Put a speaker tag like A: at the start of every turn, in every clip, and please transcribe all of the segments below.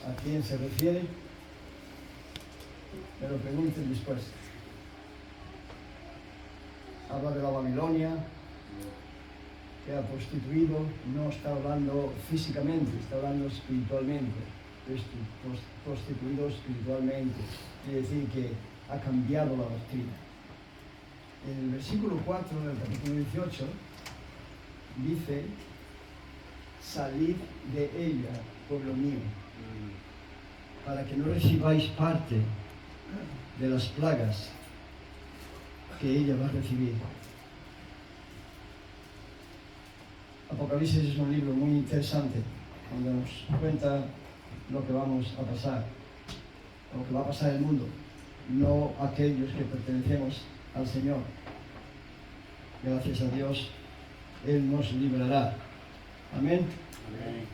A: a quién se refiere, me lo pregunten después. Habla de la Babilonia, que ha prostituido, no está hablando físicamente, está hablando espiritualmente, prostituido espiritualmente, quiere decir que ha cambiado la doctrina. En el versículo 4 del capítulo 18 dice: salid de ella, pueblo mío, para que no recibáis parte de las plagas que ella va a recibir. Apocalipsis es un libro muy interesante, donde nos cuenta lo que vamos a pasar, lo que va a pasar en el mundo, no aquellos que pertenecemos al Señor. Gracias a Dios, Él nos librará. Amén.
B: Amén.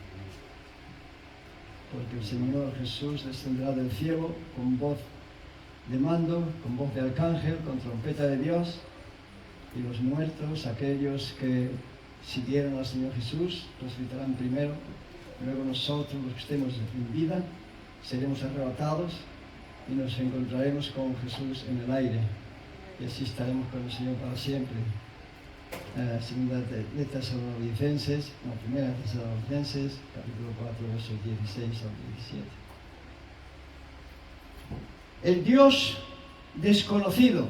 A: Porque el Señor Jesús descenderá del cielo con voz de mando, con voz de arcángel, con trompeta de Dios, y los muertos, aquellos que siguieron al Señor Jesús, resucitarán primero, luego nosotros, los que estemos en vida, seremos arrebatados y nos encontraremos con Jesús en el aire, y así estaremos con el Señor para siempre. Segunda de Tesalonicenses, primera de Tesalonicenses, capítulo 4, versos 16 al 17. El Dios desconocido.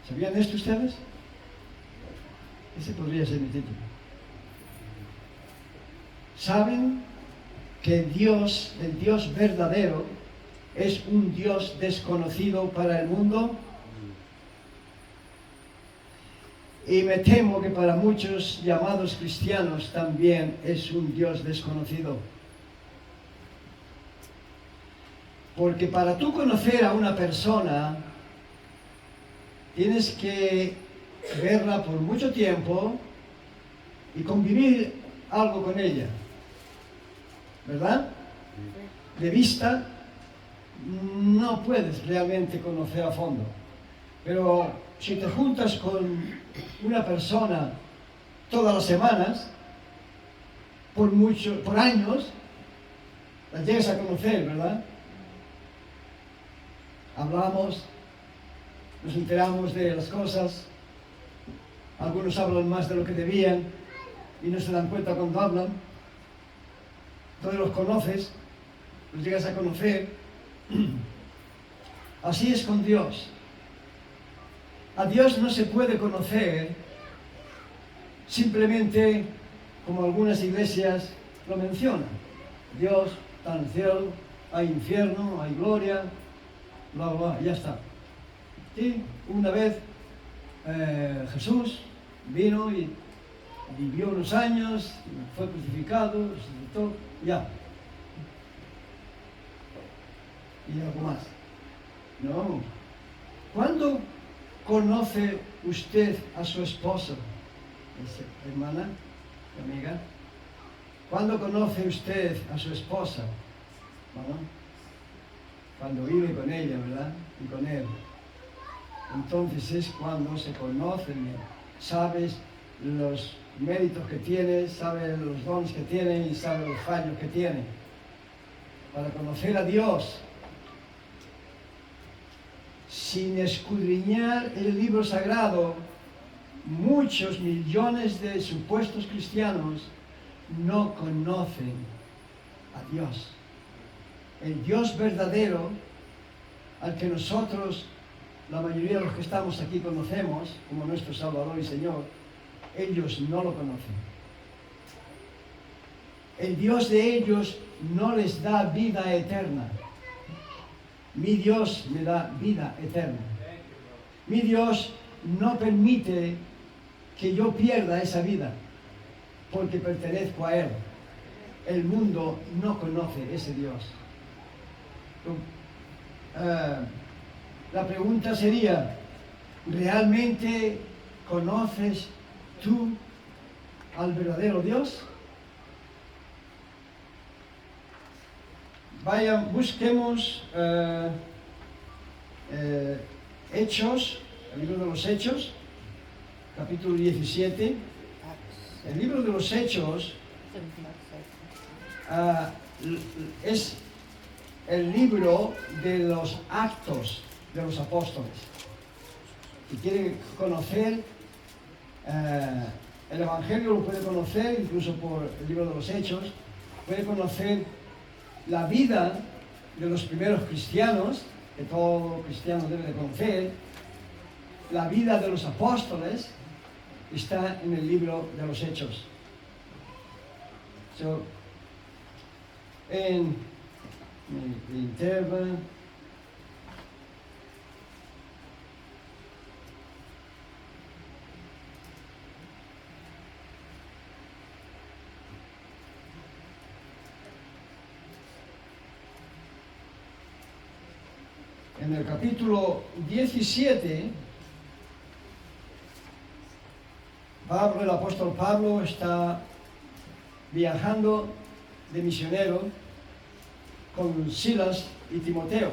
A: ¿Sabían esto ustedes? Ese podría ser mi título. ¿Saben que Dios, el Dios verdadero, es un Dios desconocido para el mundo? Y me temo que para muchos llamados cristianos también es un Dios desconocido. Porque para tú conocer a una persona, tienes que verla por mucho tiempo y convivir algo con ella, ¿verdad? De vista no puedes realmente conocer a fondo, pero si te juntas con una persona todas las semanas, por años, la llegas a conocer, ¿verdad? Hablamos, nos enteramos de las cosas, algunos hablan más de lo que debían y no se dan cuenta cuando hablan. Entonces los conoces, los llegas a conocer. Así es con Dios. A Dios no se puede conocer simplemente como algunas iglesias lo mencionan. Dios está en el cielo, hay infierno, hay gloria, bla, bla, ya está. Y una vez Jesús vino y vivió unos años, fue crucificado, resucitó, ya. Y algo más. No. ¿Cuándo conoce usted a su esposo, hermana, amiga? ¿Cuándo conoce usted a su esposa? ¿No? Cuando vive con ella, ¿verdad? Y con él. Entonces es cuando se conocen, sabes los méritos que tiene, sabes los dones que tiene y sabes los fallos que tiene. Para conocer a Dios, sin escudriñar el libro sagrado, muchos millones de supuestos cristianos no conocen a Dios. El Dios verdadero, al que nosotros, la mayoría de los que estamos aquí, conocemos como nuestro Salvador y Señor, ellos no lo conocen. El Dios de ellos no les da vida eterna. Mi Dios me da vida eterna. Mi Dios no permite que yo pierda esa vida, porque pertenezco a Él. El mundo no conoce ese Dios. La pregunta sería, ¿realmente conoces tú al verdadero Dios? Busquemos Hechos, el libro de los Hechos, capítulo 17. El libro de los Hechos Es el libro de los Actos de los Apóstoles. Si quiere conocer el Evangelio, lo puede conocer incluso por el libro de los Hechos, puede conocer la vida de los primeros cristianos, que todo cristiano debe de conocer. La vida de los apóstoles está en el libro de los Hechos. En mi linterna. En el capítulo 17, el apóstol Pablo está viajando de misionero con Silas y Timoteo.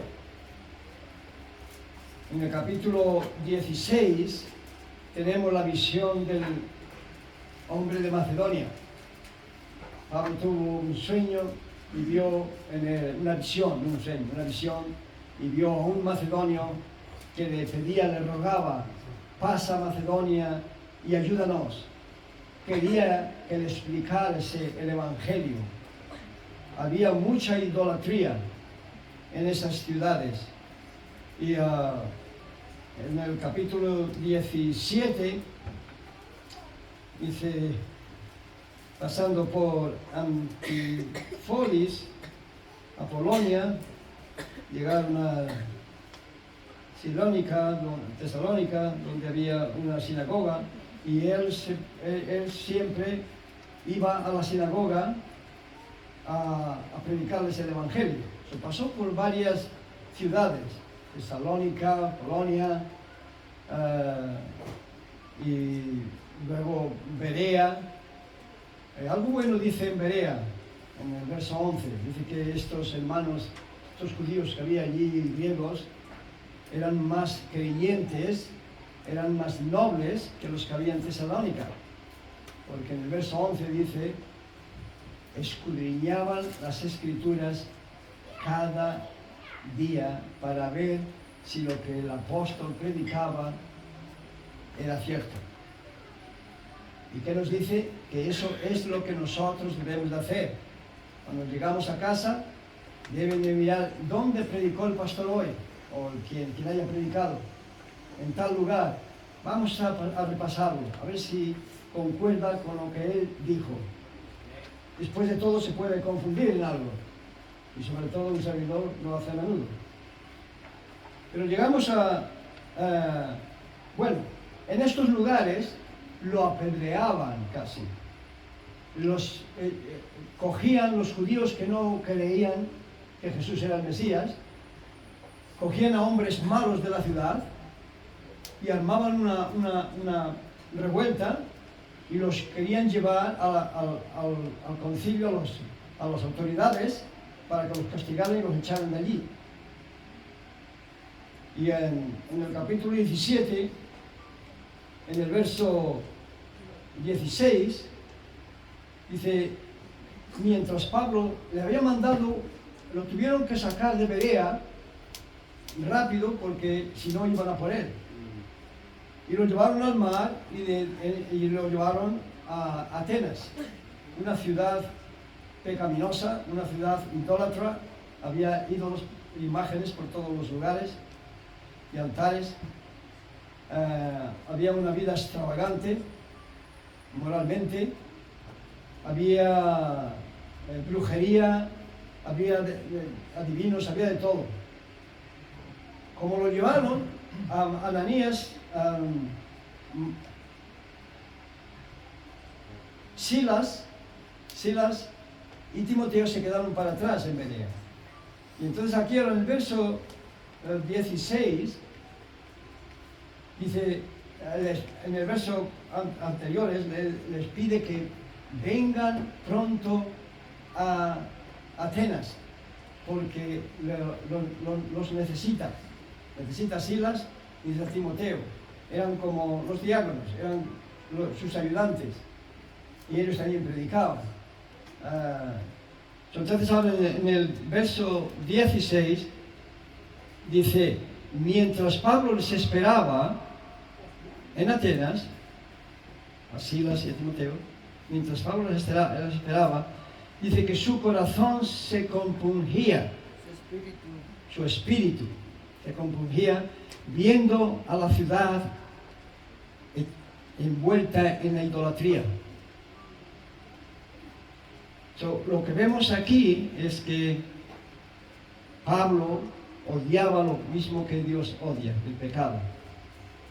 A: En el capítulo 16 tenemos la visión del hombre de Macedonia. Pablo tuvo un sueño y vio una visión, no un sueño, una visión, y vio a un macedonio que le pedía, le rogaba: pasa a Macedonia y ayúdanos. Quería que le explicase el Evangelio. Había mucha idolatría en esas ciudades. Y en el capítulo 17 dice, pasando por Antípolis, a Polonia, llegaron a Tesalónica, donde había una sinagoga, y él siempre iba a la sinagoga a predicarles el Evangelio. Se pasó por varias ciudades, Tesalónica, Polonia, y luego Berea. Algo bueno dice en Berea, en el verso 11, dice que estos hermanos, estos judíos que había allí, griegos, eran más creyentes, eran más nobles que los que había en Tesalónica, porque en el verso 11 dice: escudriñaban las Escrituras cada día para ver si lo que el apóstol predicaba era cierto. ¿Y qué nos dice? Que eso es lo que nosotros debemos de hacer. Cuando llegamos a casa, deben de mirar dónde predicó el pastor hoy, o quien haya predicado, en tal lugar. Vamos a repasarlo, a ver si concuerda con lo que él dijo. Después de todo se puede confundir en algo, y sobre todo un servidor lo hace a menudo. Pero llegamos en estos lugares lo apedreaban casi. Cogían los judíos que no creían que Jesús era el Mesías, cogían a hombres malos de la ciudad y armaban una revuelta y los querían llevar al concilio, a las autoridades, para que los castigaran y los echaran de allí. Y en el capítulo 17, en el verso 16, dice: mientras Pablo le había mandado, lo tuvieron que sacar de Berea rápido, porque si no iban a por él. Y lo llevaron al mar y lo llevaron a Atenas, una ciudad pecaminosa, una ciudad idólatra. Había ídolos, imágenes por todos los lugares y altares. Había una vida extravagante moralmente, había brujería, había adivinos, había de todo. Como lo llevaron a Ananías, Silas y Timoteo se quedaron para atrás en Berea. Y entonces aquí en el verso 16 dice, en el verso anteriores les pide que vengan pronto a Atenas, porque los necesita a Silas y a Timoteo. Eran como los diáconos, eran sus ayudantes, y ellos también predicaban. Entonces ahora en el verso 16 dice, mientras Pablo les esperaba en Atenas, a Silas y a Timoteo, mientras Pablo les esperaba, dice que su corazón se compungía, su espíritu se compungía viendo a la ciudad envuelta en la idolatría. Lo que vemos aquí es que Pablo odiaba lo mismo que Dios odia, el pecado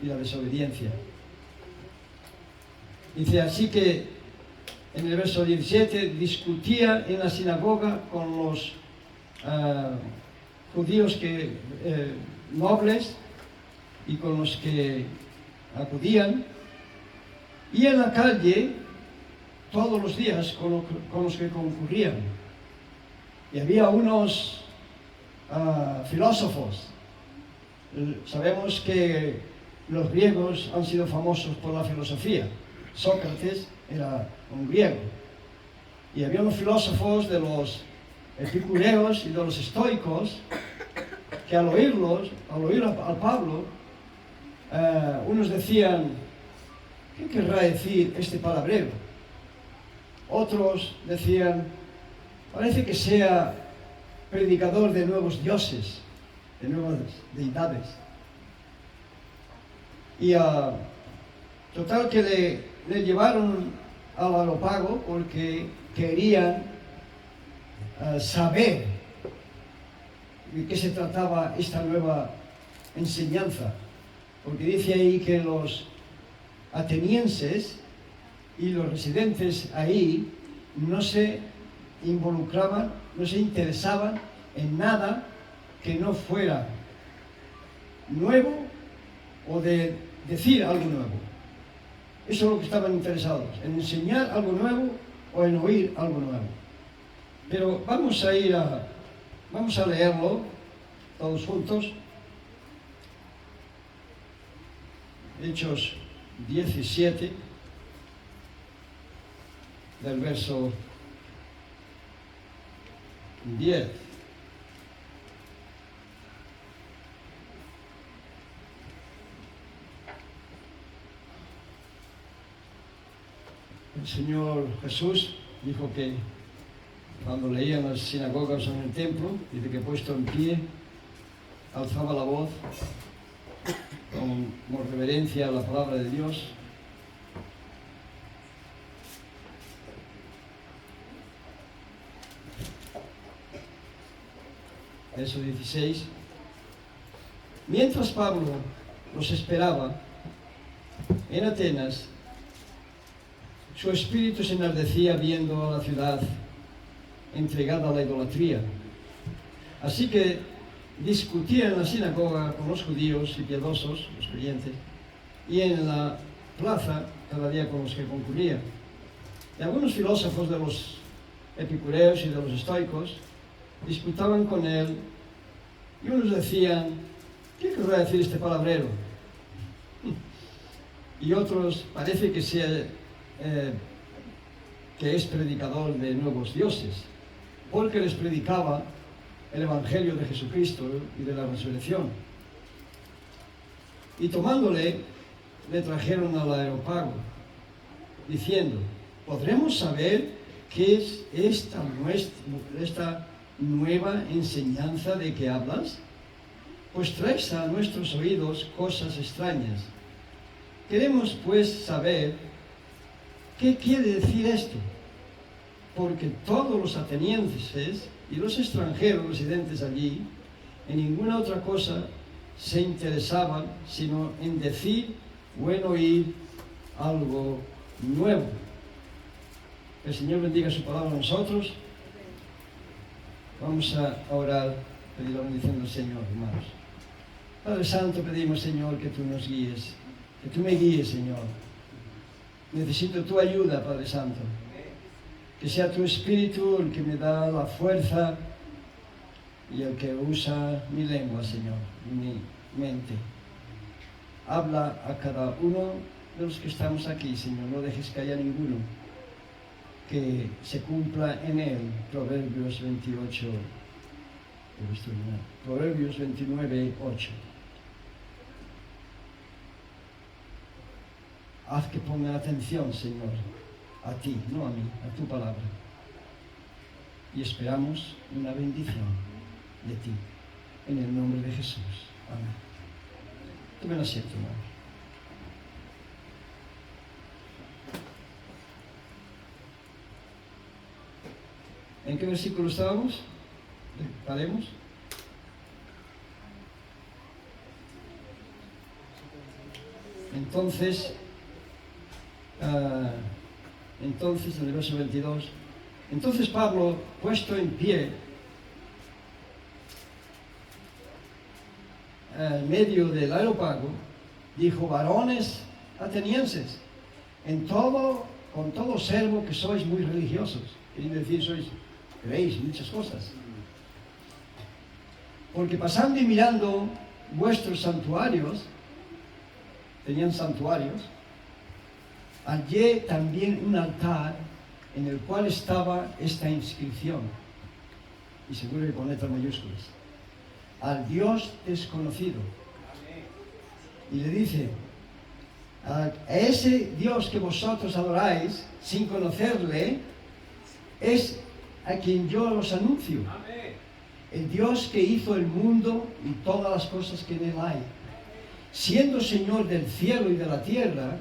A: y la desobediencia. Dice así que en el verso 17 discutía en la sinagoga con los judíos nobles y con los que acudían, y en la calle todos los días con los que concurrían. Y había unos filósofos. Sabemos que los griegos han sido famosos por la filosofía. Sócrates era un griego. Y había unos filósofos de los epicureos y de los estoicos que al oír a Pablo, unos decían, ¿qué querrá decir este palabrero? Otros decían, parece que sea predicador de nuevos dioses, de nuevas deidades. Y total que le llevaron al Areópago porque querían saber de qué se trataba esta nueva enseñanza. Porque dice ahí que los atenienses y los residentes ahí no se involucraban, no se interesaban en nada que no fuera nuevo o de decir algo nuevo. Eso es lo que estaban interesados, en enseñar algo nuevo o en oír algo nuevo. Pero vamos a leerlo todos juntos. Hechos 17, del verso 10. El Señor Jesús dijo que cuando leían las sinagogas en el templo, dice que puesto en pie, alzaba la voz con reverencia a la palabra de Dios. Verso 16. Mientras Pablo los esperaba en Atenas, su espíritu se enardecía viendo a la ciudad entregada a la idolatría. Así que discutía en la sinagoga con los judíos y piadosos, los creyentes, y en la plaza cada día con los que concurrían. Y algunos filósofos de los epicureos y de los estoicos disputaban con él, y unos decían, ¿qué querrá decir este palabrero? Y otros, parece que es predicador de nuevos dioses, porque les predicaba el Evangelio de Jesucristo y de la resurrección. Y tomándole, le trajeron al Areópago, diciendo, ¿podremos saber qué es esta nueva enseñanza de que hablas? Pues traes a nuestros oídos cosas extrañas. Queremos pues saber qué quiere decir esto, porque todos los atenienses y los extranjeros residentes allí en ninguna otra cosa se interesaban sino en decir o en oír algo nuevo. El Señor bendiga su palabra a nosotros. Vamos a orar, pedir la bendición del Señor, hermanos. Padre Santo, pedimos, Señor, que tú nos guíes, que tú me guíes, Señor. Necesito tu ayuda, Padre Santo. Que sea tu Espíritu el que me da la fuerza y el que usa mi lengua, Señor, y mi mente. Habla a cada uno de los que estamos aquí, Señor, no dejes que haya ninguno que se cumpla en él Proverbios 28, Proverbios 29, 8. Haz que pongan atención, Señor, a ti, no a mí, a tu palabra. Y esperamos una bendición de ti, en el nombre de Jesús. Amén. Tomen asiento, hermano. ¿En qué versículo estábamos? Paremos. Entonces, en el verso 22, entonces Pablo, puesto en pie, en medio del areópago, dijo: varones atenienses, con todo observo que sois muy religiosos. Quiere decir, creéis muchas cosas. Porque pasando y mirando vuestros santuarios, tenían santuarios, hallé también un altar en el cual estaba esta inscripción, y seguro que con letras mayúsculas: al Dios desconocido. Y le dice: a ese Dios que vosotros adoráis sin conocerle, es a quien yo os anuncio. El Dios que hizo el mundo y todas las cosas que en él hay, siendo Señor del cielo y de la tierra,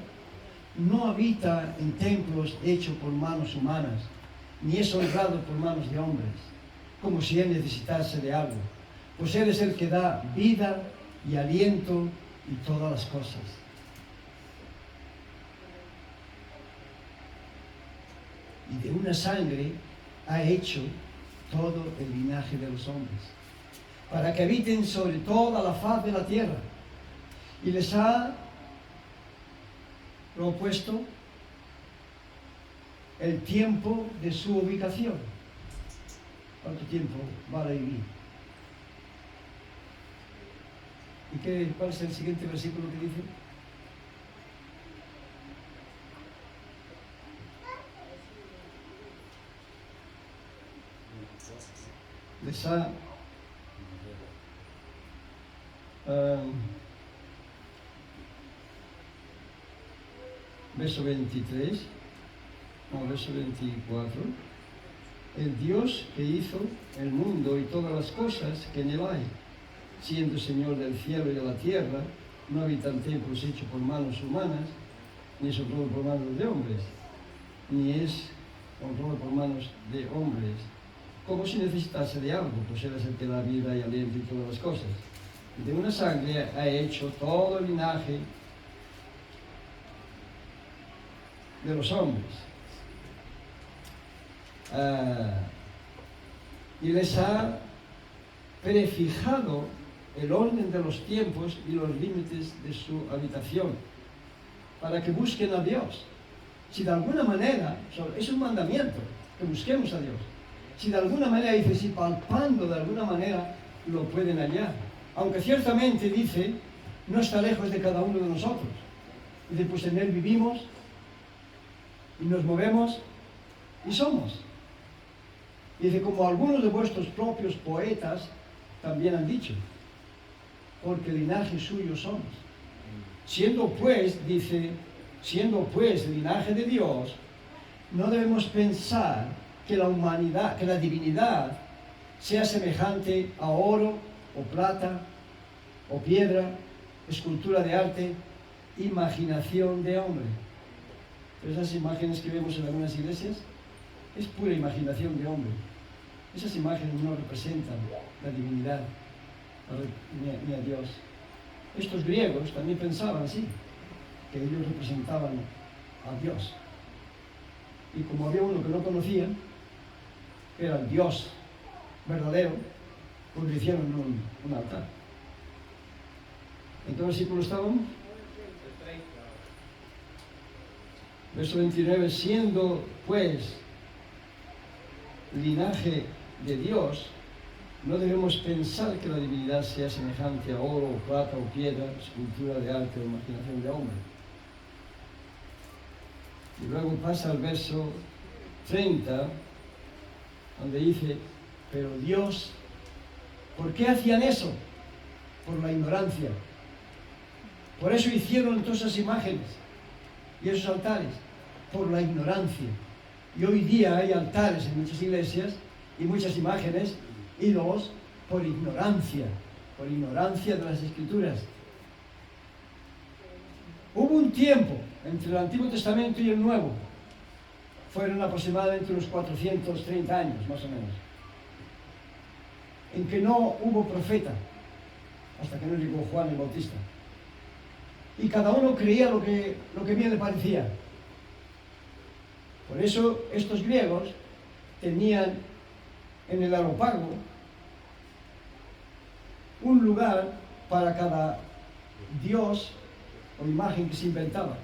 A: no habita en templos hechos por manos humanas, ni es honrado por manos de hombres, como si él necesitase de algo, pues él es el que da vida y aliento y todas las cosas. Y de una sangre ha hecho todo el linaje de los hombres, para que habiten sobre toda la faz de la tierra, y les ha propuesto el tiempo de su ubicación. ¿Cuánto tiempo va a vivir? ¿Y cuál es el siguiente versículo que dice? Les ha verso 23, verso 24, el Dios que hizo el mundo y todas las cosas que en él hay, siendo Señor del cielo y de la tierra, no habita en templos hechos por manos humanas, ni es honrado por manos de hombres, ni es honrado por manos de hombres, como si necesitase de algo, pues él es el que da vida y aliento y todas las cosas. De una sangre ha hecho todo el linaje de los hombres, y les ha prefijado el orden de los tiempos y los límites de su habitación, para que busquen a Dios. Si de alguna manera, es un mandamiento, que busquemos a Dios. Si de alguna manera, dice, si palpando de alguna manera lo pueden hallar. Aunque ciertamente, dice, no está lejos de cada uno de nosotros. Dice, pues en él vivimos, y nos movemos, y somos. Dice, como algunos de vuestros propios poetas también han dicho, porque linaje suyo somos. Siendo pues linaje de Dios, no debemos pensar que la divinidad sea semejante a oro o plata o piedra, escultura de arte, imaginación de hombre. Pero esas imágenes que vemos en algunas iglesias es pura imaginación de hombre. Esas imágenes no representan la divinidad ni a Dios. Estos griegos también pensaban así, que ellos representaban a Dios. Y como había uno que no conocían, que era el Dios verdadero, pues le hicieron un altar. ¿En qué versículo estábamos? Verso 29, siendo pues linaje de Dios, no debemos pensar que la divinidad sea semejante a oro, o plata, o piedra, escultura de arte o imaginación de hombre. Y luego pasa al verso 30, donde dice, pero Dios, ¿por qué hacían eso? Por la ignorancia. Por eso hicieron todas esas imágenes y esos altares, por la ignorancia. Y hoy día hay altares en muchas iglesias y muchas imágenes, ídolos, por ignorancia de las Escrituras. Hubo un tiempo entre el Antiguo Testamento y el Nuevo, fueron aproximadamente unos 430 años, más o menos, en que no hubo profeta, hasta que no llegó Juan el Bautista. Y cada uno creía lo que bien le parecía. Por eso estos griegos tenían en el Areópago un lugar para cada dios o imagen que se inventaba,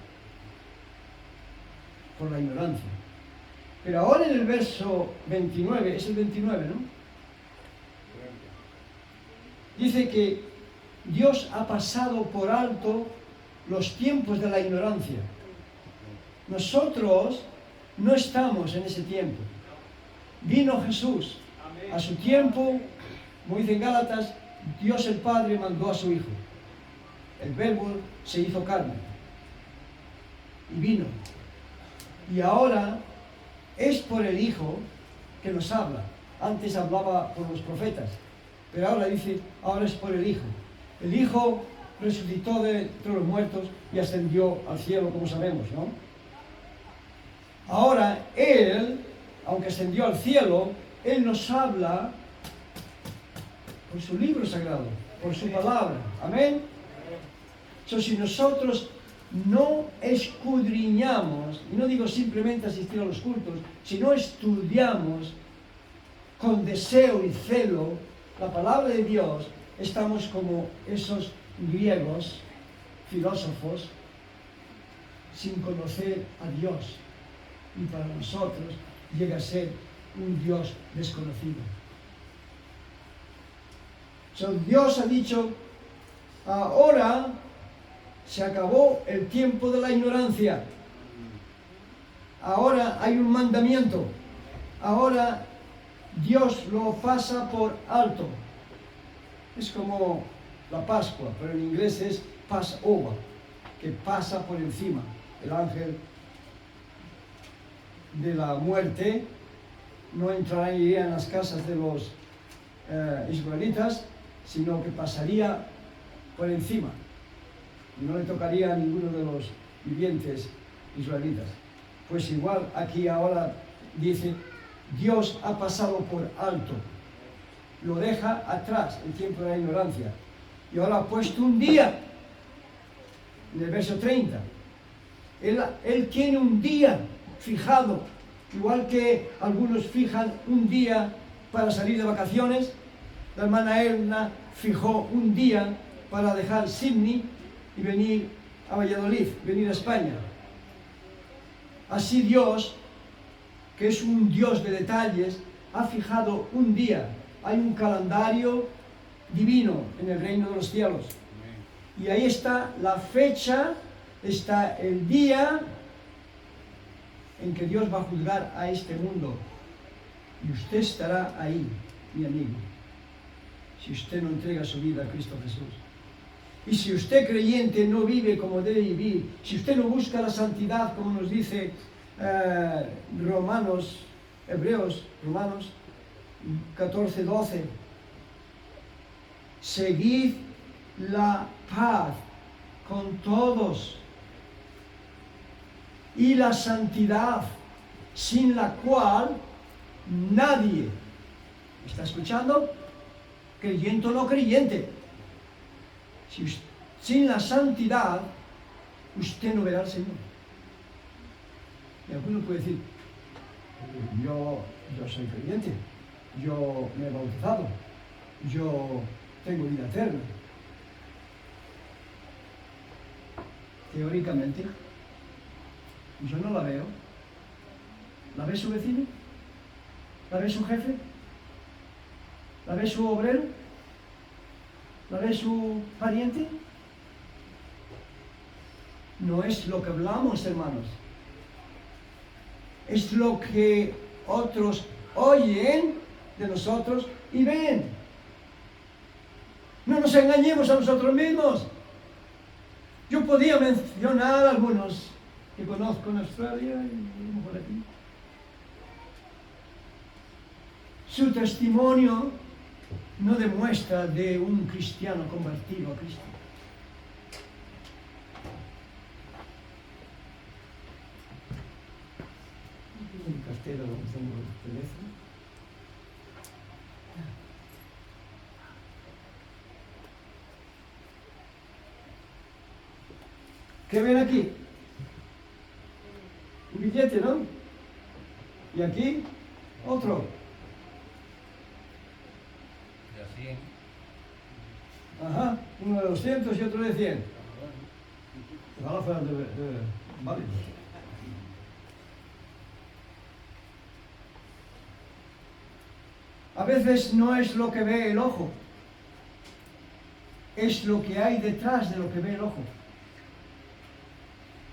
A: por la ignorancia. Pero ahora en el verso 29, es el 29, ¿no? Dice que Dios ha pasado por alto los tiempos de la ignorancia. Nosotros no estamos en ese tiempo. Vino Jesús. A su tiempo, como dice en Gálatas, Dios el Padre mandó a su Hijo. El Verbo se hizo carne y vino. Y ahora es por el Hijo que nos habla. Antes hablaba por los profetas, pero ahora dice, ahora es por el Hijo. El Hijo resucitó de entre los muertos y ascendió al cielo, como sabemos, ¿no? Ahora Él, aunque ascendió al cielo, Él nos habla por su libro sagrado, por su palabra. Amén. Si nosotros no escudriñamos, y no digo simplemente asistir a los cultos, si no estudiamos con deseo y celo la palabra de Dios, estamos como esos griegos, filósofos, sin conocer a Dios. Y para nosotros llega a ser un Dios desconocido. Dios ha dicho, ahora se acabó el tiempo de la ignorancia. Ahora hay un mandamiento. Ahora Dios lo pasa por alto. Es como la Pascua, pero en inglés es Passover, que pasa por encima. El ángel de la muerte no entraría en las casas de los israelitas, sino que pasaría por encima. No le tocaría a ninguno de los vivientes israelitas. Pues igual aquí ahora dice, Dios ha pasado por alto, lo deja atrás, el tiempo de la ignorancia, y ahora ha puesto un día, en el verso 30. Él tiene un día fijado, igual que algunos fijan un día para salir de vacaciones. La hermana Edna fijó un día para dejar Sydney y venir a Valladolid, venir a España. Así Dios, que es un Dios de detalles, ha fijado un día. Hay un calendario divino en el reino de los cielos. Y ahí está la fecha, está el día en que Dios va a juzgar a este mundo. Y usted estará ahí, mi amigo, si usted no entrega su vida a Cristo Jesús. Y si usted creyente no vive como debe vivir, si usted no busca la santidad, como nos dice Romanos 14:12, seguid la paz con todos y la santidad, sin la cual nadie, ¿me está escuchando? Creyente o no creyente, sin la santidad usted no verá al Señor. Y alguno puede decir, yo soy creyente, yo me he bautizado, yo tengo vida eterna. Teóricamente, yo no la veo. ¿La ve su vecino? ¿La ve su jefe? ¿La ve su obrero? ¿La ve su pariente? No es lo que hablamos, hermanos. es lo que otros oyen de nosotros y ven. No nos engañemos a nosotros mismos. Yo podía mencionar algunos que conozco en Australia y por aquí. Su testimonio no demuestra de un cristiano convertido a Cristo. Un cartero donde tengo el teléfono. ¿Qué ven aquí? Un billete, ¿no? Y aquí, otro.
B: De 100.
A: Ajá, uno de 200 y otro de 100. Ojalá fueran válidos. A veces no es lo que ve el ojo, es lo que hay detrás de lo que ve el ojo.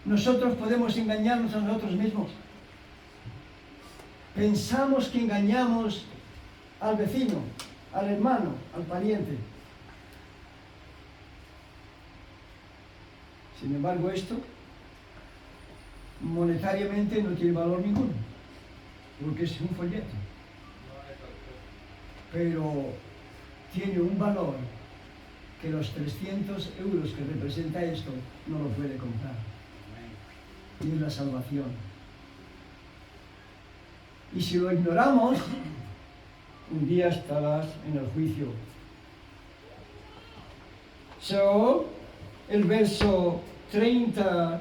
A: Nosotros podemos engañarnos a nosotros mismos. Pensamos que engañamos al vecino, al hermano, al pariente. Sin embargo, esto monetariamente no tiene valor ninguno, porque es un folleto. Pero tiene un valor que los 300 euros que representa esto no lo puede comprar. Y es la salvación. Y si lo ignoramos, un día estarás en el juicio. El verso 30,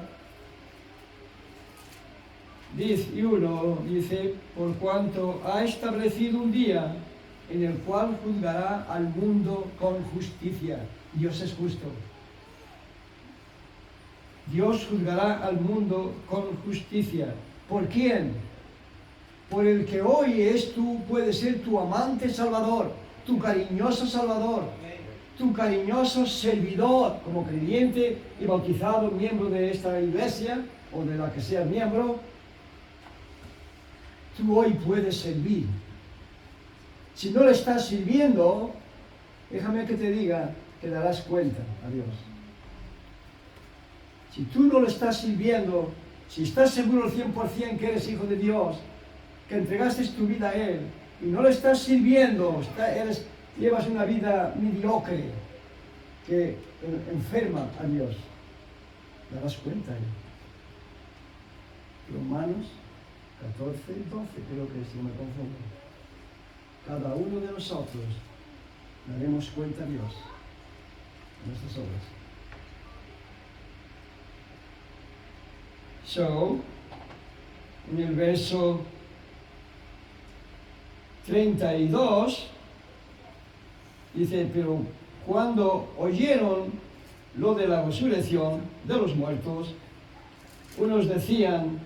A: 11 dice, por cuanto ha establecido un día en el cual juzgará al mundo con justicia. Dios es justo. Dios juzgará al mundo con justicia. ¿Por quién? Por el que hoy puede ser tu amante salvador, tu cariñoso salvador, tu cariñoso servidor como creyente y bautizado miembro de esta iglesia o de la que seas miembro. Tú hoy puedes servir. Si no le estás sirviendo, déjame que te diga que darás cuenta a Dios. Si tú no le estás sirviendo, si estás seguro al 100% que eres hijo de Dios, que entregaste tu vida a Él, y no le estás sirviendo, llevas una vida mediocre, que enferma a Dios, darás cuenta. Romanos 14, 12, creo que si no me confundo. Cada uno de nosotros daremos cuenta a Dios de nuestras obras. En el verso 32 dice, pero cuando oyeron lo de la resurrección de los muertos, unos decían,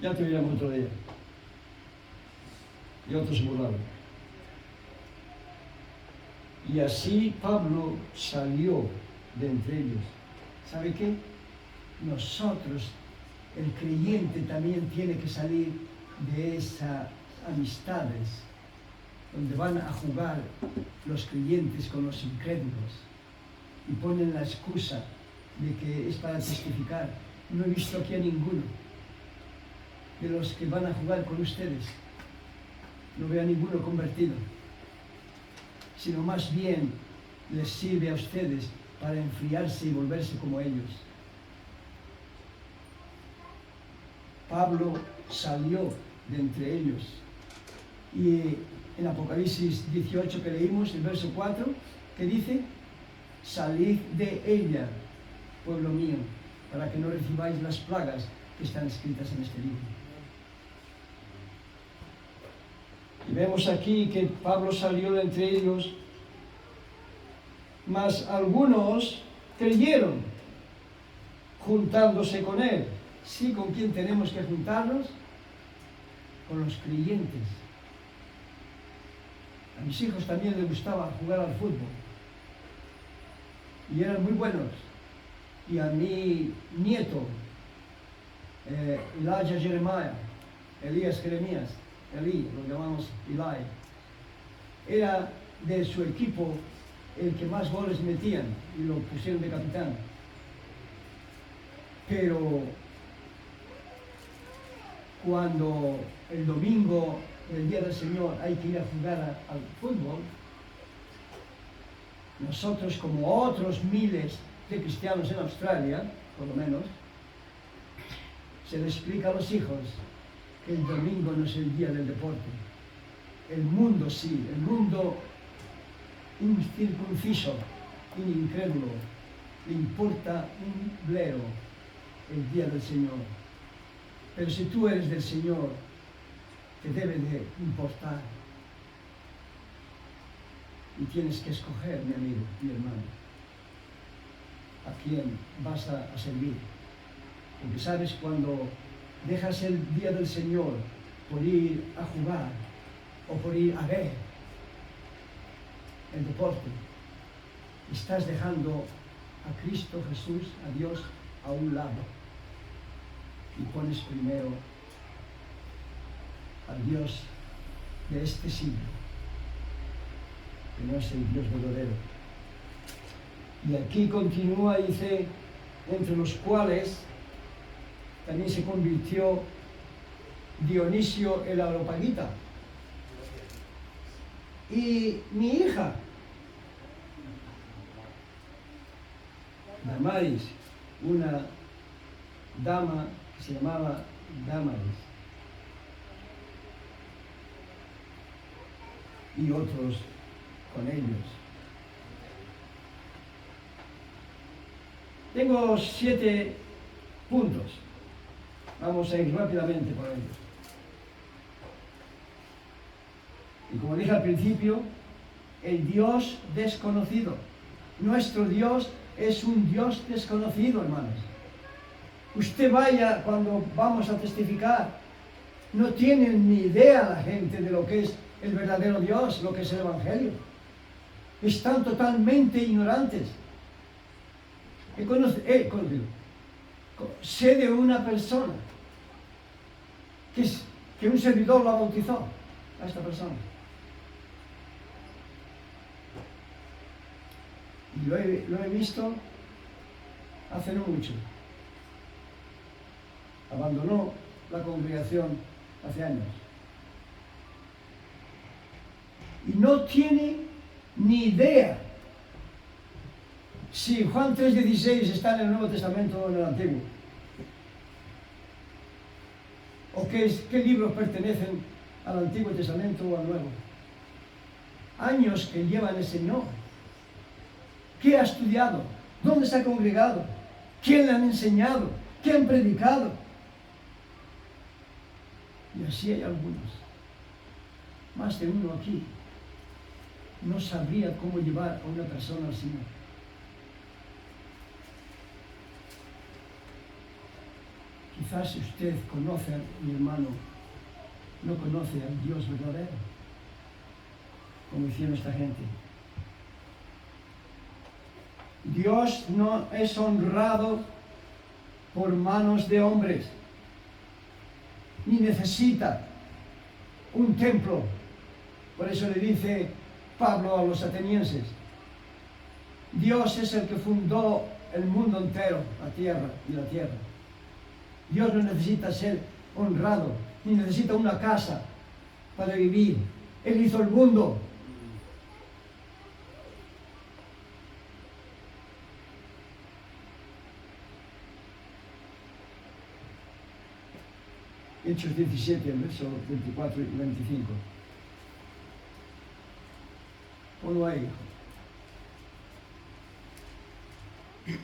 A: ya te oiremos otro día, y otros se burlaron. Y así Pablo salió de entre ellos. ¿Sabe qué? Nosotros, el creyente, también tiene que salir de esas amistades donde van a jugar los creyentes con los incrédulos y ponen la excusa de que es para testificar. No he visto aquí a ninguno de los que van a jugar con ustedes. No veo a ninguno convertido, sino más bien les sirve a ustedes para enfriarse y volverse como ellos. Pablo salió de entre ellos. Y en Apocalipsis 18 que leímos, el verso 4, que dice, salid de ella, pueblo mío, para que no recibáis las plagas que están escritas en este libro. Y vemos aquí que Pablo salió de entre ellos, mas algunos creyeron, juntándose con él. Sí, ¿con quién tenemos que juntarnos? Con los creyentes. A mis hijos también les gustaba jugar al fútbol. Y eran muy buenos. Y a mi nieto, Elijah Jeremiah, Elías Jeremías, Elí, lo llamamos Eli, era de su equipo el que más goles metían y lo pusieron de capitán. Pero cuando el domingo del Día del Señor hay que ir a jugar al fútbol, nosotros, como otros miles de cristianos en Australia, por lo menos, se les explica a los hijos que el domingo no es el día del deporte. El mundo sí, el mundo incircunciso, incrédulo, le importa un bledo el día del Señor. Pero si tú eres del Señor, te debe de importar. Y tienes que escoger, mi amigo, mi hermano, a quién vas a servir. Porque sabes, cuando dejas el día del Señor por ir a jugar o por ir a ver el deporte, estás dejando a Cristo Jesús, a Dios, a un lado, y pones primero al Dios de este siglo, que no es el Dios verdadero. Y aquí continúa, dice, entre los cuales también se convirtió Dionisio el Areopagita. Y mi hija, Damaris, una dama que se llamaba Damaris, y otros con ellos. Tengo 7 puntos. Vamos a ir rápidamente por ellos. Y como dije al principio, el Dios desconocido. Nuestro Dios es un Dios desconocido, hermanos. Usted vaya cuando vamos a testificar. No tienen ni idea la gente de lo que es el verdadero Dios, lo que es el Evangelio. Están totalmente ignorantes. He conocido. Sé de una persona que un servidor la bautizó a esta persona. Y lo he visto hace no mucho. Abandonó la congregación hace años. Y no tiene ni idea si Juan 3:16 está en el Nuevo Testamento o en el Antiguo. O qué libros pertenecen al Antiguo Testamento o al Nuevo. Años que lleva en el Señor. ¿Qué ha estudiado? ¿Dónde se ha congregado? ¿Quién le han enseñado? ¿Qué han predicado? Y así hay algunos. Más de uno aquí no sabría cómo llevar a una persona al Señor. Quizás usted conoce a mi hermano, no conoce al Dios verdadero, como hicieron esta gente. Dios no es honrado por manos de hombres, ni necesita un templo. Por eso le dice Pablo a los atenienses: Dios es el que fundó el mundo entero, la tierra y la tierra. Dios no necesita ser honrado, ni necesita una casa para vivir. Él hizo el mundo. Hechos 17, versos 24 y 25. Ponlo ahí.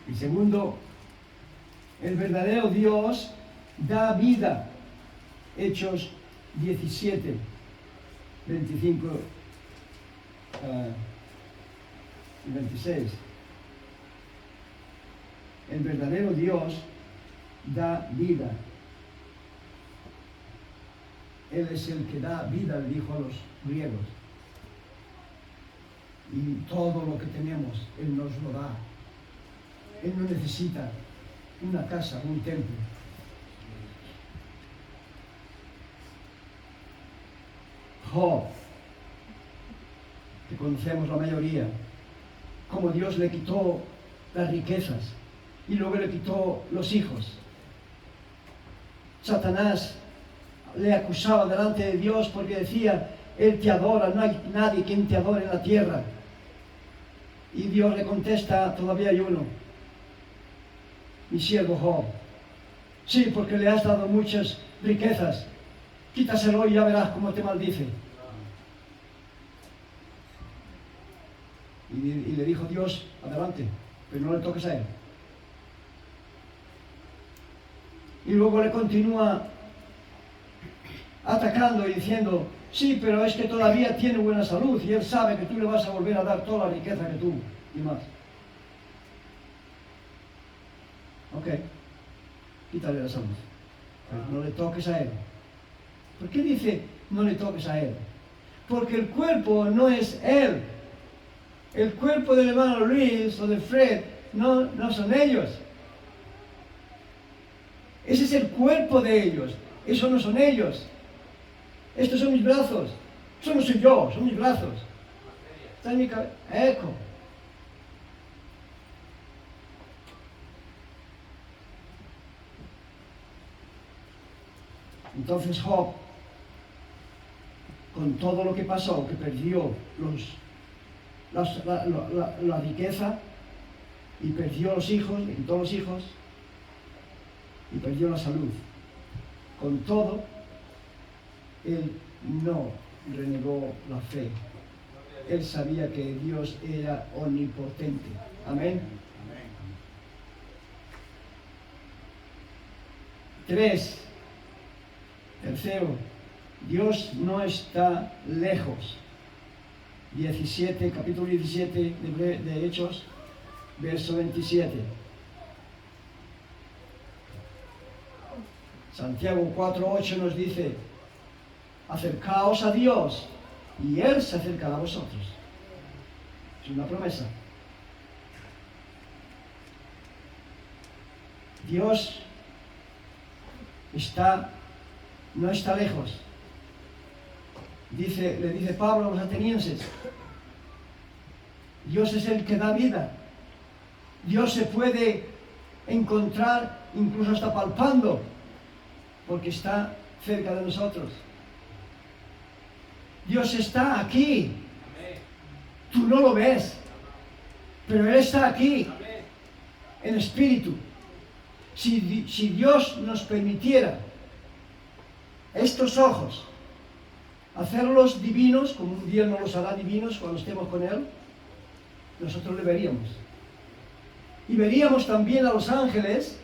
A: Y segundo, el verdadero Dios da vida. Hechos 17, 25 y 26. El verdadero Dios da vida. Él es el que da vida, le dijo a los griegos. Y todo lo que tenemos, Él nos lo da. Él no necesita una casa, un templo. Job, que conocemos la mayoría, como Dios le quitó las riquezas y luego le quitó los hijos. Satanás le acusaba delante de Dios porque decía: Él te adora, no hay nadie quien te adore en la tierra. Y Dios le contesta: todavía hay uno, mi siervo Job. Sí, porque le has dado muchas riquezas, quítaselo y ya verás cómo te maldice. Y le dijo Dios: adelante, pero no le toques a él. Y luego le continúa atacando y diciendo: sí, pero es que todavía tiene buena salud y él sabe que tú le vas a volver a dar toda la riqueza que tuvo y más. Ok, quítale la salud, pero no le toques a él. ¿Por qué dice no le toques a él? Porque el cuerpo no es él. El cuerpo del hermano Luis o de Fred no son ellos. Ese es el cuerpo de ellos. Eso no son ellos. Estos son mis brazos. Eso no soy yo, son mis brazos. Está en mi cabeza. Eco. Entonces Job, con todo lo que pasó, que perdió la riqueza y perdió los hijos, le quitó los hijos y perdió la salud. Con todo, él no renegó la fe. Él sabía que Dios era omnipotente. Amén. 3. Tercero, Dios no está lejos. Capítulo 17 de Hechos, verso 27. Santiago 4:8 nos dice: acercaos a Dios y Él se acercará a vosotros. Es una promesa. Dios no está lejos. Le dice Pablo a los atenienses: Dios es el que da vida. Dios se puede encontrar incluso hasta palpando, porque está cerca de nosotros. Dios está aquí. Tú no lo ves, pero Él está aquí, en espíritu. Si Dios nos permitiera estos ojos hacerlos divinos, como un día nos los hará divinos cuando estemos con Él, nosotros le veríamos. Y veríamos también a los ángeles,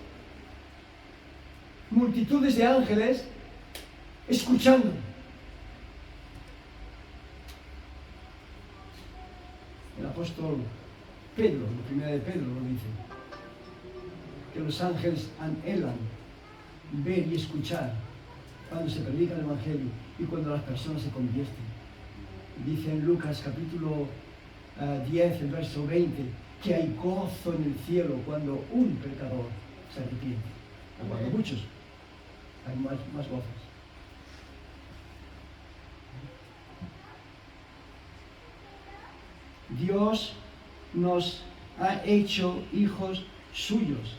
A: multitudes de ángeles, escuchando. El apóstol Pedro, la primera de Pedro lo dice, que los ángeles anhelan ver y escuchar cuando se predica el Evangelio y cuando las personas se convierten. Dice en Lucas capítulo 10, el verso 20, que hay gozo en el cielo cuando un pecador se arrepiente. O cuando muchos, hay más gozos. Dios nos ha hecho hijos suyos.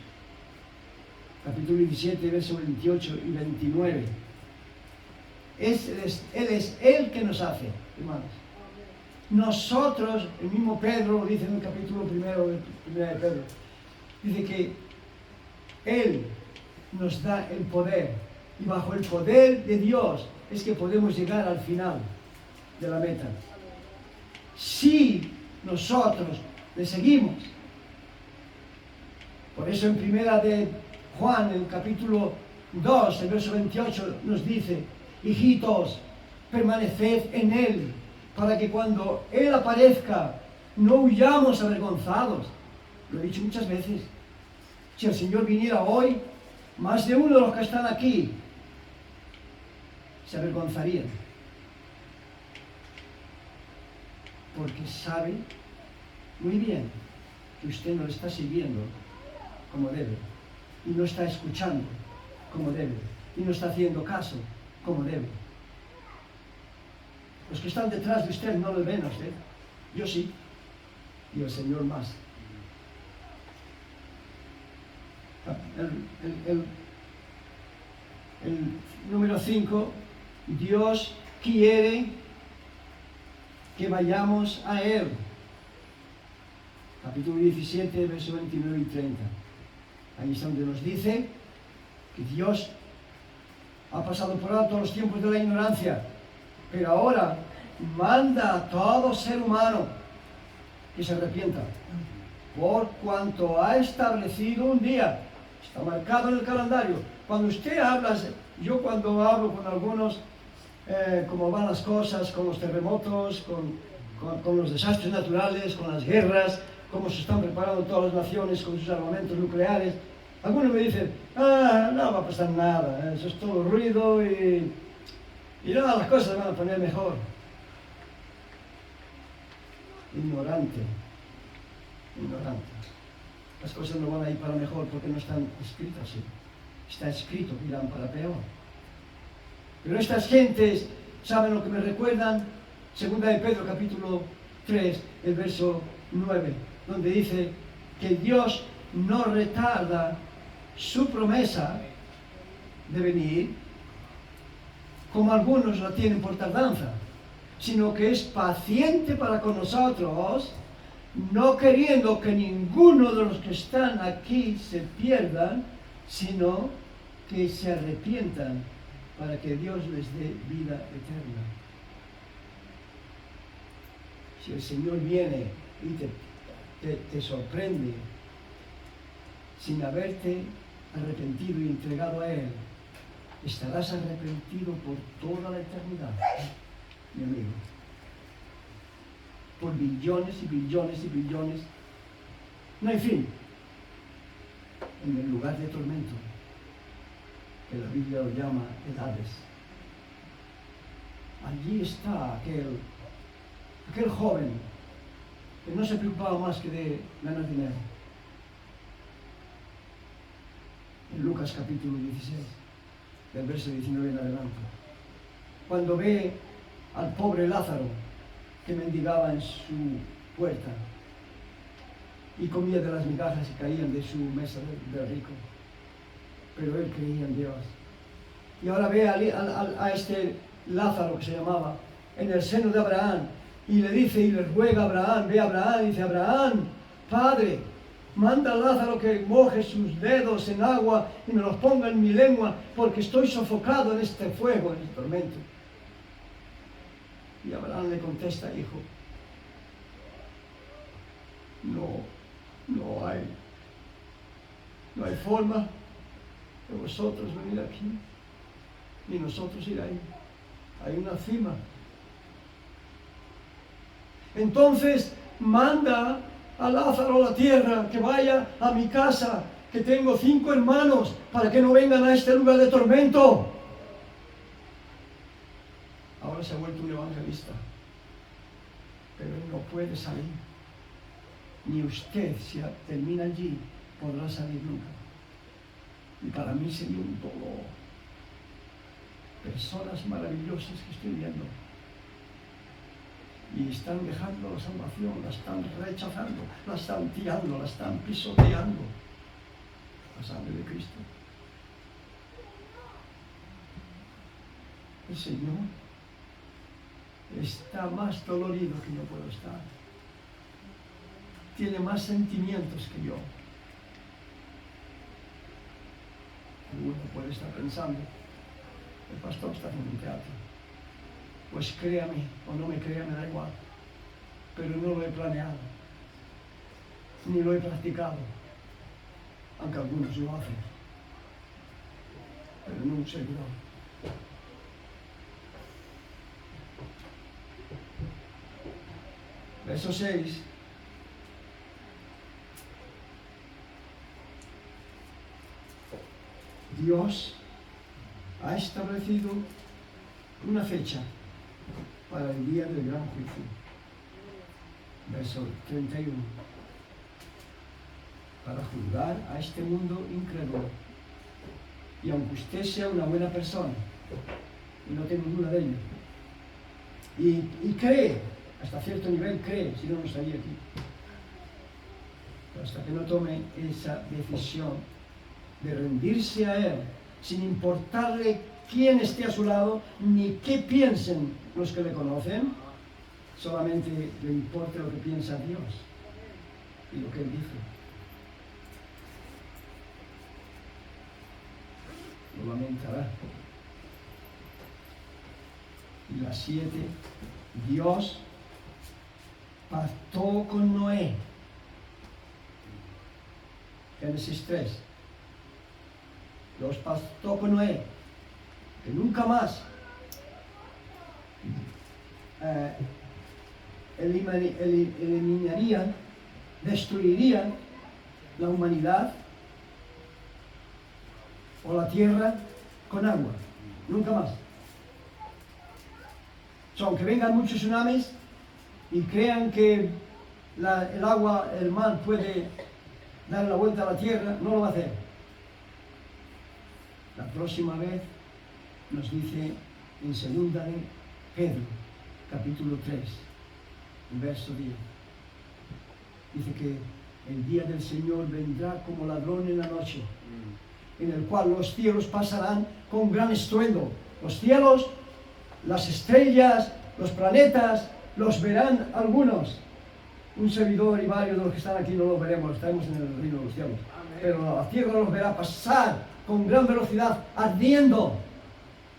A: Capítulo 17, versos 28 y 29. Él es el que nos hace, hermanos. Nosotros, el mismo Pedro lo dice en el capítulo 1 de Pedro, dice que Él nos da el poder, y bajo el poder de Dios es que podemos llegar al final de la meta. Si nosotros le seguimos. Por eso en primera de Juan, el capítulo 2, el verso 28, nos dice: hijitos, permaneced en Él, para que cuando Él aparezca no huyamos avergonzados. Lo he dicho muchas veces. Si el Señor viniera hoy, más de uno de los que están aquí se avergonzarían. Porque sabe muy bien que usted no le está sirviendo como debe, y no está escuchando como debe, y no está haciendo caso como debe. Los que están detrás de usted no lo ven a usted. Yo sí. Y el Señor más. El número 5, Dios quiere que vayamos a Él. Capítulo 17, versos 29 y 30. Ahí es donde nos dice que Dios ha pasado por alto los tiempos de la ignorancia, pero ahora manda a todo ser humano que se arrepienta, por cuanto ha establecido un día, está marcado en el calendario. Cuando usted habla, yo cuando hablo con algunos, cómo van las cosas, con los terremotos, con los desastres naturales, con las guerras, cómo se están preparando todas las naciones con sus armamentos nucleares, algunos me dicen, no va a pasar nada, eso es todo ruido y nada, las cosas se van a poner mejor. Ignorante. Las cosas no van a ir para mejor porque no están escritas así. Está escrito que irán para peor. Pero estas gentes, ¿saben lo que me recuerdan? Segunda de Pedro, capítulo 3, el verso 9, donde dice que Dios no retarda su promesa de venir, como algunos la tienen por tardanza, sino que es paciente para con nosotros, no queriendo que ninguno de los que están aquí se pierdan, sino que se arrepientan para que Dios les dé vida eterna. Si el Señor viene y te sorprende sin haberte arrepentido y entregado a Él, estarás arrepentido por toda la eternidad, mi amigo. Por billones y billones y billones. No hay fin. En el lugar de tormento, que la Biblia lo llama el Hades. Allí está aquel joven que no se preocupaba más que de ganar dinero. En Lucas capítulo 16, del verso 19 en adelante. Cuando ve al pobre Lázaro que mendigaba en su puerta y comía de las migajas que caían de su mesa del rico, pero él creía en Dios. Y ahora ve a este Lázaro que se llamaba en el seno de Abraham y le dice y le ruega a Abraham, ve a Abraham y dice: Abraham, Padre, manda a Lázaro que moje sus dedos en agua y me los ponga en mi lengua, porque estoy sofocado en este fuego, en este tormento. Y Abraham le contesta: hijo, no hay forma de vosotros venir aquí, ni nosotros ir ahí. Hay una cima. Entonces manda a Lázaro a la tierra, que vaya a mi casa, que tengo 5 hermanos, para que no vengan a este lugar de tormento. Ahora se ha vuelto un evangelista, pero él no puede salir. Ni usted, si termina allí, podrá salir nunca. Y para mí sería un dolor. Personas maravillosas que estoy viendo y están dejando la salvación, la están rechazando, la están tirando, la están pisoteando. La sangre de Cristo. El Señor está más dolorido que yo puedo estar. Tiene más sentimientos que yo. Uno puede estar pensando: el pastor está haciendo un teatro. Pues créame o no me crea, me da igual. Pero no lo he planeado, ni lo he practicado, aunque algunos lo hacen, pero no un servidor. Verso 6. Dios ha establecido una fecha para el día del gran juicio. Verso 31. Para juzgar a este mundo incrédulo. Y aunque usted sea una buena persona, y no tengo duda de ello, y cree, hasta cierto nivel cree, si no, no estaría aquí. Pero hasta que no tome esa decisión de rendirse a Él, sin importarle quién esté a su lado, ni qué piensen los que le conocen, solamente le importa lo que piensa Dios y lo que Él dice. Lo lamentará. Y las 7, Dios pactó con Noé. Génesis 3. Dios pactó con Noé que nunca más eliminarían, destruirían la humanidad o la tierra con agua. Nunca más. Aunque vengan muchos tsunamis y crean que el agua, el mar puede dar la vuelta a la tierra, no lo va a hacer. La próxima vez nos dice en 2 de Pedro, capítulo 3, verso 10. Dice que el día del Señor vendrá como ladrón en la noche, en el cual los cielos pasarán con gran estruendo. Los cielos, las estrellas, los planetas, los verán algunos. Un servidor y varios de los que están aquí no los veremos, estaremos en el reino de los cielos. Pero la tierra los verá pasar con gran velocidad, ardiendo.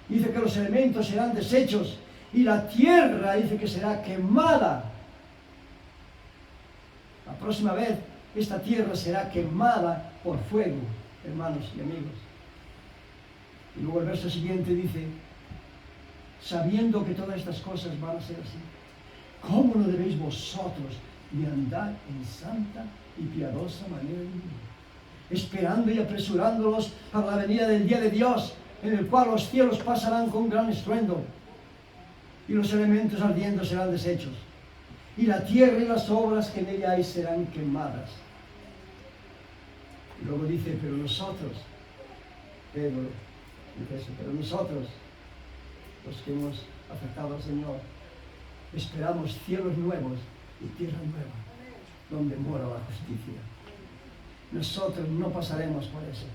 A: Dice que los elementos serán deshechos y la tierra dice que será quemada. La próxima vez esta tierra será quemada por fuego, hermanos y amigos. Y luego el verso siguiente dice, sabiendo que todas estas cosas van a ser así, ¿cómo no debéis vosotros de andar en santa y piadosa manera de vivir, esperando y apresurándolos para la venida del día de Dios, en el cual los cielos pasarán con gran estruendo y los elementos ardiendo serán deshechos y la tierra y las obras que en ella hay serán quemadas? Y luego dice, pero nosotros, Pedro dice eso, pero nosotros, los que hemos aceptado al Señor, esperamos cielos nuevos y tierra nueva, donde mora la justicia. Nosotros no pasaremos por eso,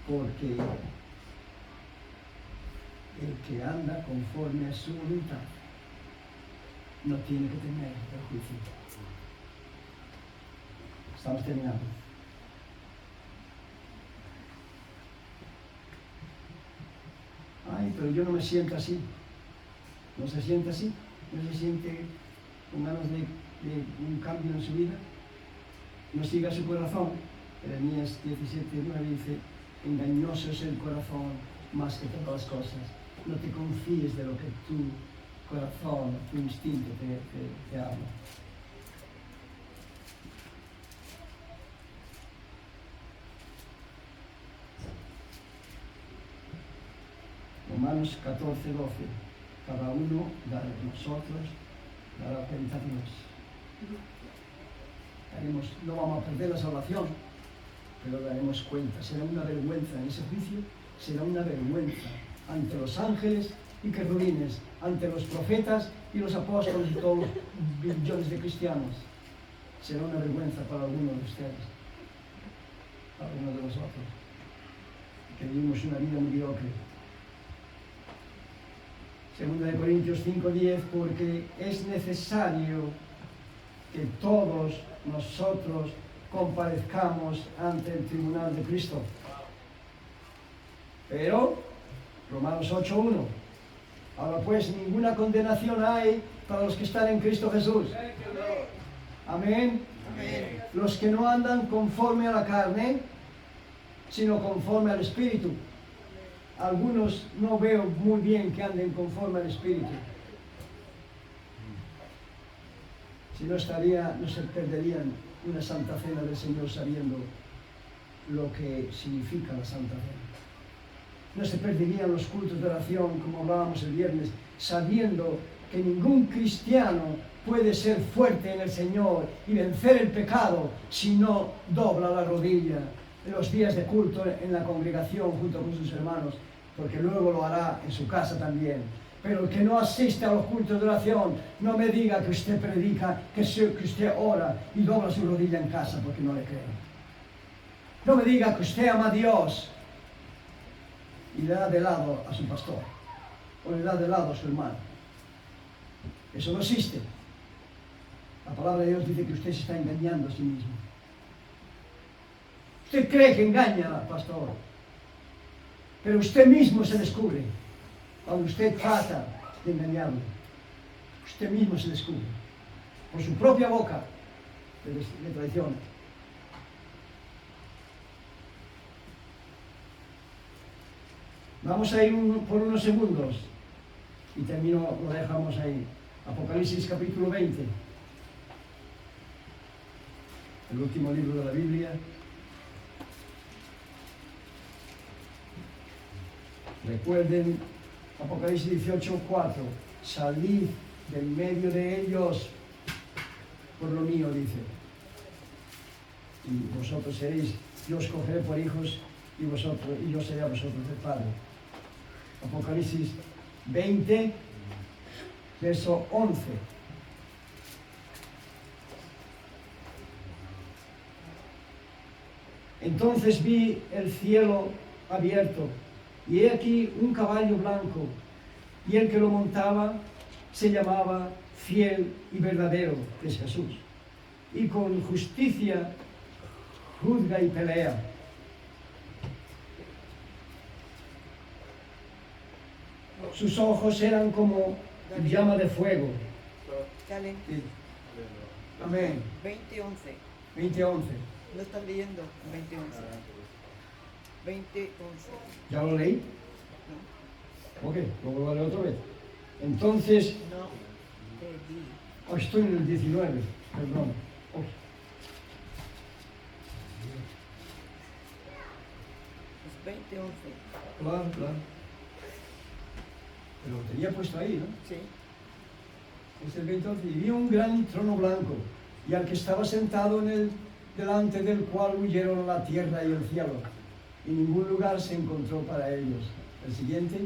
A: porque el que anda conforme a su voluntad no tiene que temer el juicio. Estamos terminando. Ay, pero yo no me siento así. ¿No se siente así? ¿No se siente con ganas de un cambio en su vida? No siga su corazón. Jeremías 17:9 dice, engañoso es el corazón más que todas las cosas. No te confíes de lo que tu corazón, tu instinto te habla. Romanos 14:12. Cada uno de nosotros dará cuenta a Dios. No vamos a perder la salvación, pero daremos cuenta. Será una vergüenza en ese juicio, será una vergüenza ante los ángeles y querubines, ante los profetas y los apóstoles y todos los billones de cristianos. Será una vergüenza para algunos de ustedes, para algunos de nosotros, que vivimos una vida mediocre. 2 de Corintios 5:10, porque es necesario que todos nosotros comparezcamos ante el tribunal de Cristo. Pero, Romanos 8:1, ahora pues ninguna condenación hay para los que están en Cristo Jesús. Amén. Amén. Los que no andan conforme a la carne, sino conforme al Espíritu. Algunos no veo muy bien que anden conforme al Espíritu. Si no no se perderían una Santa Cena del Señor sabiendo lo que significa la Santa Cena. No se perderían los cultos de oración, como hablábamos el viernes, sabiendo que ningún cristiano puede ser fuerte en el Señor y vencer el pecado si no dobla la rodilla en los días de culto en la congregación junto con sus hermanos, porque luego lo hará en su casa también. Pero el que no asiste a los cultos de oración, no me diga que usted predica, que usted ora y dobla su rodilla en casa, porque no le creo. No me diga que usted ama a Dios y le da de lado a su pastor, o le da de lado a su hermano. Eso no existe. La palabra de Dios dice que usted se está engañando a sí mismo. Usted cree que engaña al pastor, pero usted mismo se descubre cuando usted trata de engañarlo. Usted mismo se descubre por su propia boca le traiciona. Vamos a ir por unos segundos y termino, lo dejamos ahí. Apocalipsis capítulo 20, el último libro de la Biblia. Recuerden Apocalipsis 18:4, salid del medio de ellos por lo mío, dice. Y vosotros seréis, yo os cogeré por hijos y yo seré a vosotros el Padre. Apocalipsis 20, verso 11. Entonces vi el cielo abierto, y he aquí un caballo blanco, y el que lo montaba se llamaba Fiel y Verdadero, que es Jesús, y con justicia juzga y pelea. Sus ojos eran como llama de fuego.
B: Dale.
A: Sí. Amén.
B: 20:11.
A: 20:11.
B: No están leyendo 20:11. 20:11.
A: ¿Ya lo leí?
B: No.
A: Ok, lo vuelvo a leer otra vez. Entonces,
B: No te di.
A: estoy en el 19, perdón. Oh,
B: Es 20:11.
A: claro. Pero lo tenía puesto ahí, ¿no?
B: Sí.
A: Es el 20:11. Y vi un gran trono blanco, y al que estaba sentado en él, delante del cual huyeron la tierra y el cielo, y ningún lugar se encontró para ellos. El siguiente,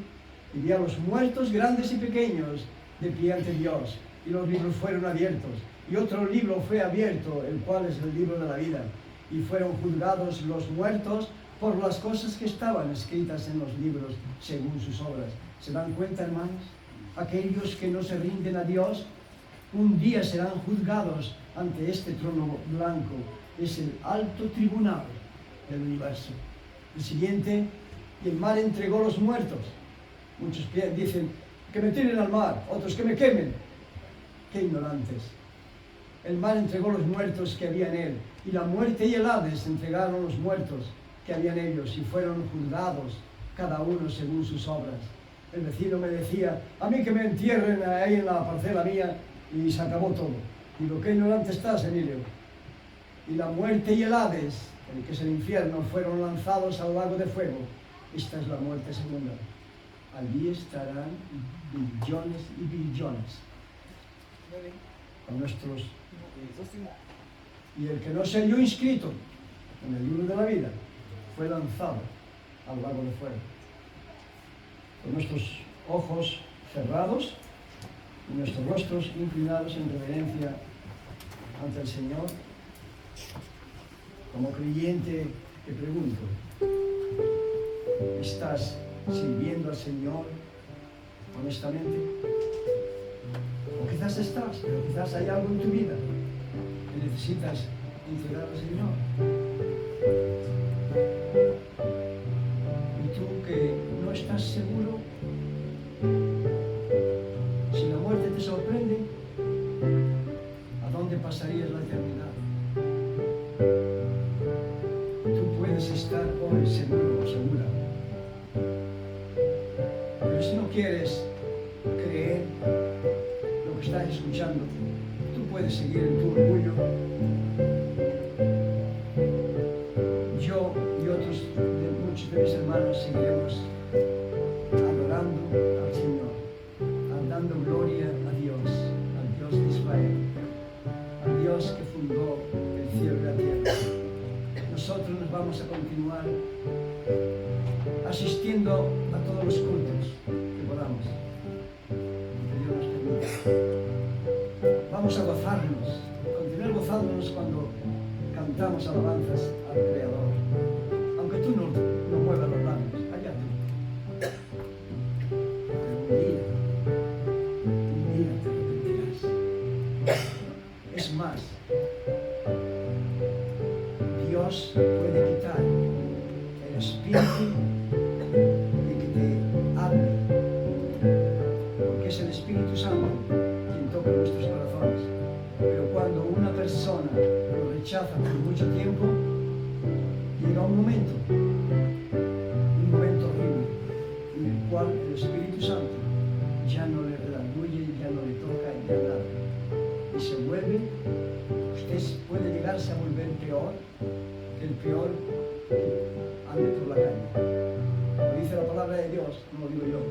A: y vi a los muertos grandes y pequeños de pie ante Dios, y los libros fueron abiertos, y otro libro fue abierto, el cual es el libro de la vida, y fueron juzgados los muertos por las cosas que estaban escritas en los libros según sus obras. ¿Se dan cuenta, hermanos? Aquellos que no se rinden a Dios, un día serán juzgados ante este trono blanco. Es el alto tribunal del universo. El siguiente, y el mar entregó los muertos. Muchos dicen que me tiren al mar, otros que me quemen. ¡Qué ignorantes! El mar entregó los muertos que había en él, y la muerte y el Hades entregaron los muertos que había en ellos, y fueron juzgados cada uno según sus obras. El vecino me decía, a mí que me entierren ahí en la parcela mía, y se acabó todo. Digo, qué ignorante estás, Emilio. Y la muerte y el Hades, el que es el infierno, fueron lanzados al lago de fuego. Esta es la muerte segunda. Allí estarán billones y billones a nuestros. Y el que no se halló inscrito en el libro de la vida fue lanzado al lago de fuego. Con nuestros ojos cerrados y nuestros rostros inclinados en reverencia ante el Señor, como creyente te pregunto, ¿estás sirviendo al Señor honestamente? O quizás estás, pero quizás hay algo en tu vida que necesitas entregar al Señor. Y tú que no estás seguro, si la muerte te sorprende, ¿a dónde pasarías la eternidad? Tú puedes estar hoy seguro o segura. Pero si no quieres creer lo que estás escuchando, tú puedes seguir en tu orgullo. Yo y muchos de mis hermanos seguiremos adorando al Señor, dando gloria a Dios, al Dios de Israel, al Dios que fundó el cielo y la tierra. Nosotros nos vamos a continuar asistiendo a todos los Vamos a gozarnos, continuar gozándonos cuando cantamos alabanzas al Creador. Aunque tú no muevas los labios, allá tú. Pero un día te arrepentirás. Es más, Dios puede quitar el espíritu de que te hable, porque es el Espíritu Santo quien toca nuestros corazones. Pero cuando una persona lo rechaza por mucho tiempo, llega un momento horrible, en el cual el Espíritu Santo ya no le redarguye, ya no le toca, ya nada. Y se vuelve, usted puede llegarse a volver peor que el peor que ande por la calle. Lo dice la palabra de Dios, no lo digo yo.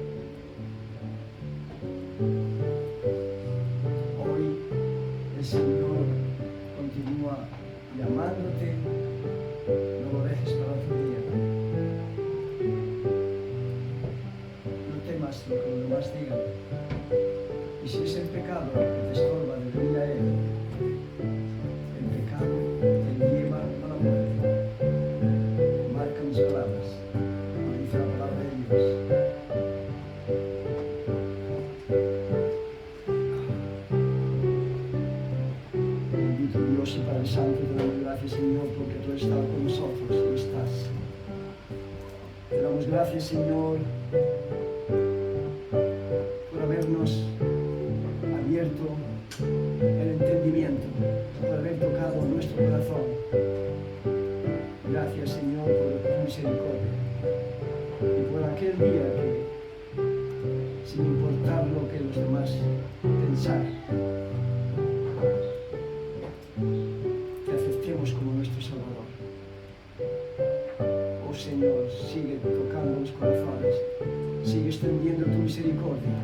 A: Hoy el Señor continúa llamándote, no lo dejes para otro día. No temas lo que los demás digan. Y si es el pecado lo que te estorba de venir a Él, el pecado te lleva a la muerte. Marca mis palabras, como dice la palabra de Dios. Bendito Dios y Padre Santo, te damos gracias, Señor, porque tú has estado con nosotros y estás. Te damos gracias, Señor, por habernos abierto el entendimiento, por haber tocado nuestro corazón. Gracias, Señor, por tu misericordia y por aquel día que, sin importar lo que los demás pensaran, te aceptemos como nuestro Salvador. Oh Señor, sigue tocando los corazones, sigue extendiendo tu misericordia.